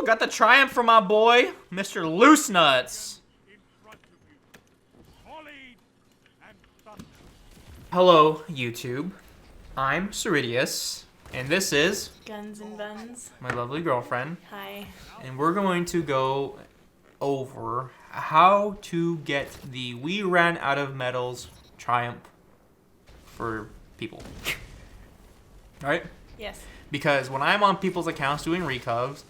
Woo! Got the triumph for my boy, Mr. Loose Nuts. Hello, YouTube. I'm Cerridius, and this is Guns and Buns. my lovely girlfriend. Hi. And we're going to go over how to get the We Ran Out of Medals triumph for people. Right? Yes. Because when I'm on people's accounts doing recovs,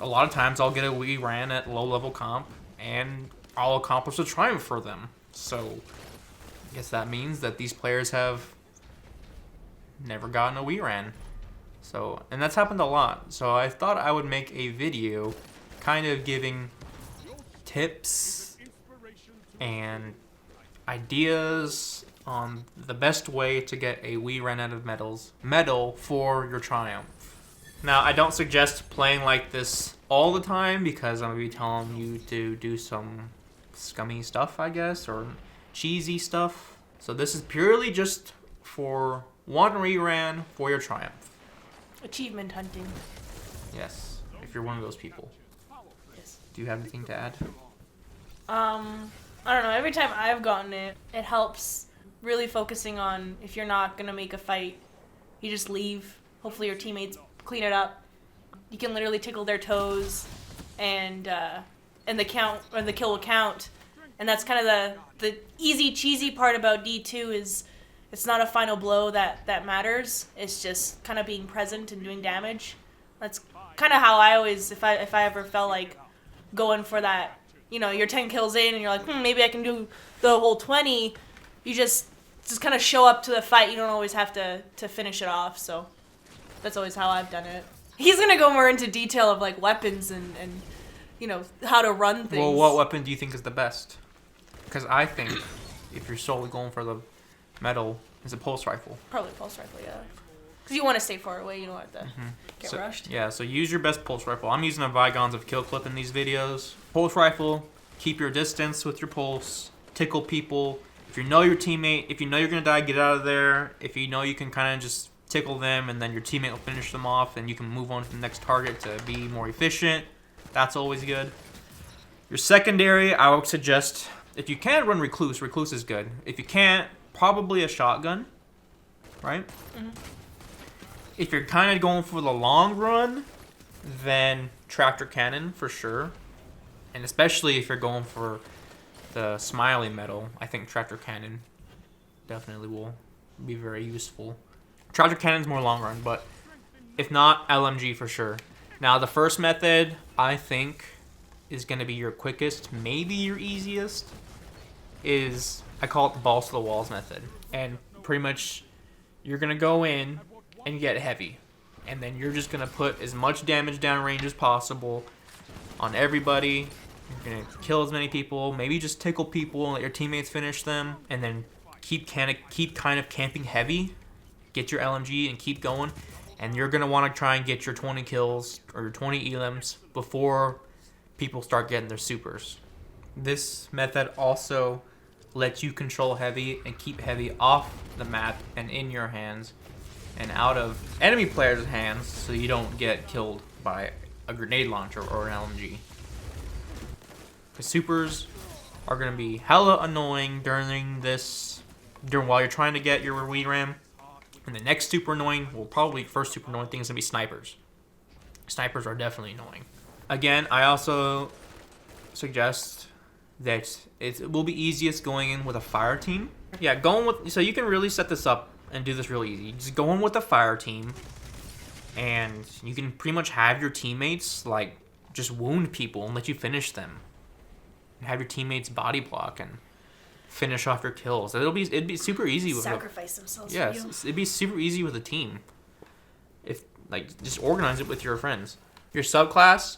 a lot of times I'll get a We Ran at low level comp, and I'll accomplish a triumph for them. So I guess that means that these players have never gotten a We Ran. So, and that's happened a lot. So I thought I would make a video kind of giving tips and ideas on the best way to get a We Ran Out of medal for your triumph. Now, I don't suggest playing like this all the time because I'm going to be telling you to do some scummy stuff, I guess, or cheesy stuff. So this is purely just for one re-ran for your triumph. Achievement hunting. Yes, if you're one of those people. Yes. Do you have anything to add? I don't know. Every time I've gotten it, it helps really focusing on if you're not going to make a fight, you just leave. Hopefully your teammates clean it up. You can literally tickle their toes and the count or the kill will count. And that's kind of the easy cheesy part about D2 is it's not a final blow that matters. It's just kind of being present and doing damage. That's kind of how I always, if I ever felt like going for that, you know, you're 10 kills in and you're like, maybe I can do the whole 20. You just kind of show up to the fight. You don't always have to finish it off. So that's always how I've done it. He's going to go more into detail of like weapons and you know, how to run things. Well, what weapon do you think is the best? Because I think if you're solely going for the medal, it's a pulse rifle. Probably pulse rifle, yeah. Because you want to stay far away. You don't have to get rushed. Yeah, so use your best pulse rifle. I'm using a Vigons of Kill Clip in these videos. Pulse rifle, keep your distance with your pulse, tickle people. If you know your teammate, if you know you're going to die, get out of there. If you know you can kind of just tickle them and then your teammate will finish them off and you can move on to the next target to be more efficient, that's always good. Your secondary, I would suggest, if you can run Recluse, Recluse is good. If you can't, probably a shotgun, right? Mm-hmm. If you're kind of going for the long run, then tractor cannon for sure. And especially if you're going for the smiley medal, I think tractor cannon definitely will be very useful. Tractor cannon's more long run, but if not, LMG for sure. Now, the first method, I think, is going to be your quickest, maybe your easiest, is, I call it the balls to the walls method. And pretty much, you're going to go in and get heavy. And then you're just going to put as much damage downrange as possible on everybody. You're going to kill as many people, maybe just tickle people and let your teammates finish them. And then keep kind of camping heavy. Get your LMG and keep going. And you're going to want to try and get your 20 kills or your 20 elims before people start getting their supers. This method also lets you control heavy and keep heavy off the map and in your hands and out of enemy players' hands so you don't get killed by a grenade launcher or an LMG. The supers are going to be hella annoying while you're trying to get your VRAM. And the next super annoying, well, probably first super annoying thing is going to be snipers. Snipers are definitely annoying. Again, I also suggest that it will be easiest going in with a fire team. Yeah, so you can really set this up and do this real easy. Just go in with a fire team, and you can pretty much have your teammates like just wound people and let you finish them. And have your teammates body block and finish off your kills. It'd be super easy with sacrifice themselves. Yes, for you. It'd be super easy with a team. If just organize it with your friends. Your subclass,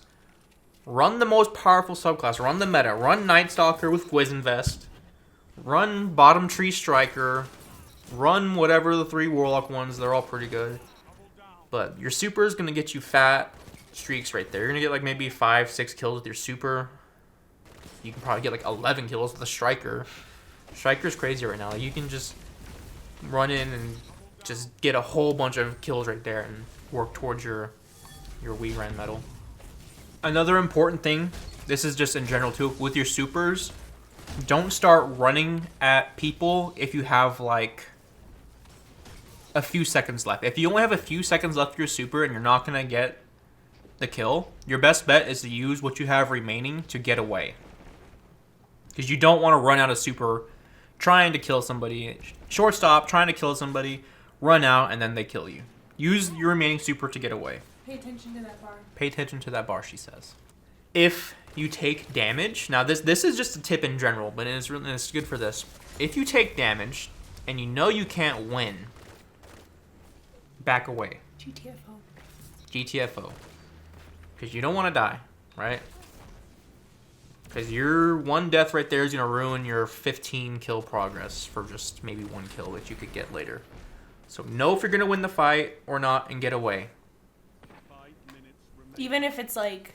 run the most powerful subclass. Run the meta. Run Night Stalker with Poison Vest. Run Bottom Tree Striker. Run whatever the 3 Warlock ones. They're all pretty good. But your super is gonna get you fat streaks right there. You're gonna get like maybe 5-6 kills with your super. You can probably get like 11 kills with a Striker. Striker's crazy right now. You can just run in and just get a whole bunch of kills right there and work towards your We Ran medal. Another important thing, this is just in general too, with your supers, don't start running at people if you have like a few seconds left. If you only have a few seconds left of your super and you're not going to get the kill, your best bet is to use what you have remaining to get away. Because you don't want to run out of super trying to kill somebody. Shortstop, trying to kill somebody, run out, and then they kill you. Use your remaining super to get away. Pay attention to that bar. Pay attention to that bar, she says. If you take damage, now this is just a tip in general, but it's good for this. If you take damage and you know you can't win, back away. GTFO. GTFO. Because you don't want to die, right? Because your one death right there is going to ruin your 15 kill progress for just maybe one kill that you could get later. So know if you're going to win the fight or not and get away. Even if it's like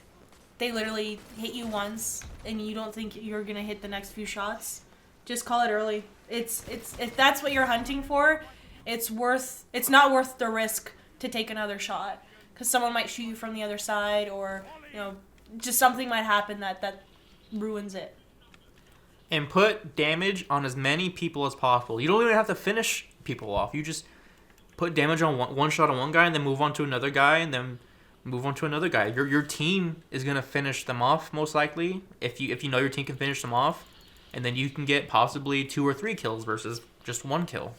they literally hit you once and you don't think you're going to hit the next few shots, just call it early. It's if that's what you're hunting for, it's not worth the risk to take another shot. Because someone might shoot you from the other side, or just something might happen that ruins it. And put damage on as many people as possible. You don't even have to finish people off. You just put damage on one shot on one guy, and then move on to another guy, and then move on to another guy. Your team is gonna finish them off most likely if you know your team can finish them off, and then you can get possibly 2 or 3 kills versus just 1 kill.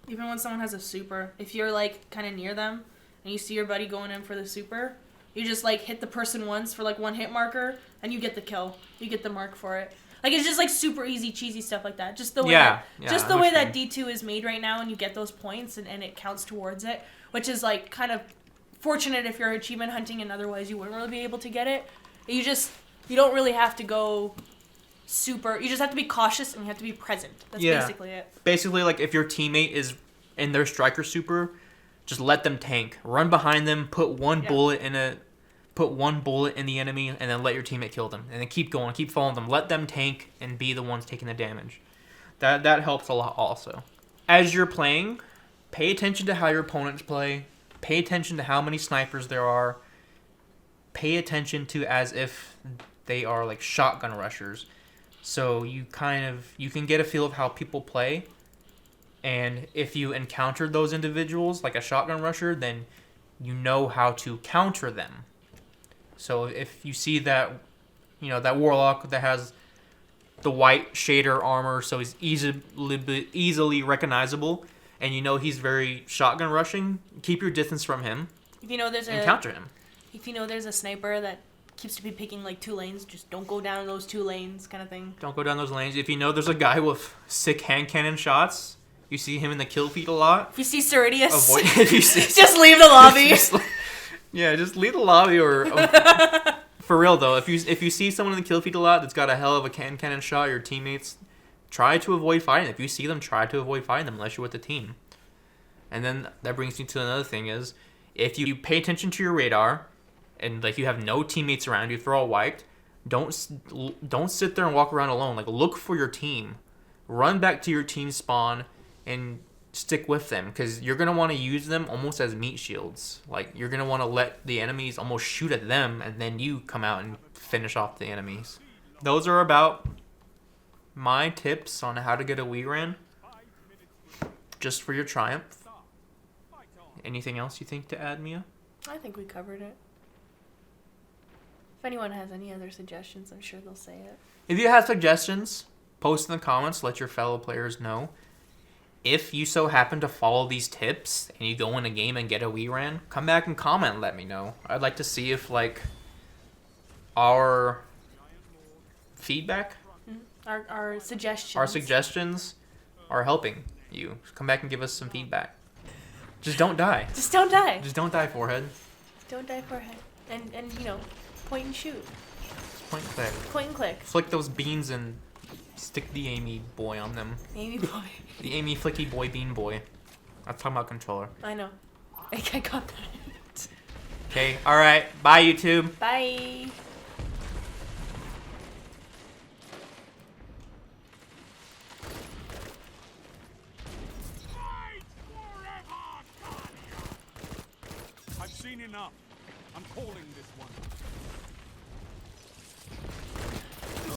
Even when someone has a super, if you're like kind of near them and you see your buddy going in for the super, you just like hit the person once for like 1 hit marker and you get the kill. You get the mark for it. Like it's just like super easy, cheesy stuff like that. Just the way that D2 is made right now, and you get those points and it counts towards it, which is like kind of fortunate if you're achievement hunting, and otherwise you wouldn't really be able to get it. You don't really have to go super. You just have to be cautious and you have to be present. That's basically it. Basically, like if your teammate is in their striker super, just let them tank. Run behind them, put one bullet in the enemy, and then let your teammate kill them. And then keep going, keep following them. Let them tank and be the ones taking the damage. That helps a lot also. As you're playing, pay attention to how your opponents play. Pay attention to how many snipers there are. Pay attention to as if they are like shotgun rushers. So you can get a feel of how people play. And if you encounter those individuals like a shotgun rusher, then you know how to counter them. So if you see that, that warlock that has the white shader armor, so he's easily recognizable, and he's very shotgun rushing, keep your distance from him. If you know there's counter him. If you know there's a sniper that keeps to be picking like 2 lanes, just don't go down those 2 lanes, kind of thing. Don't go down those lanes. If you know there's a guy with sick hand cannon shots, you see him in the kill feed a lot. If you see Cerridius, just leave the lobby. Just leave the lobby, or for real though, if you see someone in the kill feed a lot that's got a hell of a cannon shot, your teammates, try to avoid fighting. If you see them, try to avoid fighting them unless you're with the team. And then that brings me to another thing is, if you pay attention to your radar, and like you have no teammates around you, if they're all wiped, don't sit there and walk around alone. Like look for your team, run back to your team spawn, and stick with them, because you're going to want to use them almost as meat shields. Like you're going to want to let the enemies almost shoot at them, and then you come out and finish off the enemies. Those are about my tips on how to get a Wii Ran, just for your triumph. Anything else you think to add, Mia? I think we covered it. If anyone has any other suggestions, I'm sure they'll say it. If you have suggestions, post in the comments, let your fellow players know. If you so happen to follow these tips and you go in a game and get a Wii Ran, come back and comment and let me know. I'd like to see if our feedback, our suggestions are helping you. Come back and give us some feedback. Just don't die. Just don't die. Just don't die, forehead. Don't die, forehead. And point and shoot. Just point and click. Point and click. Flick those beans and stick the Amy boy on them. Amy boy. The Amy Flicky boy bean boy. I'm talking about controller. I know. I got that. Okay, alright. Bye, YouTube. Bye. I've seen enough. I'm calling this one.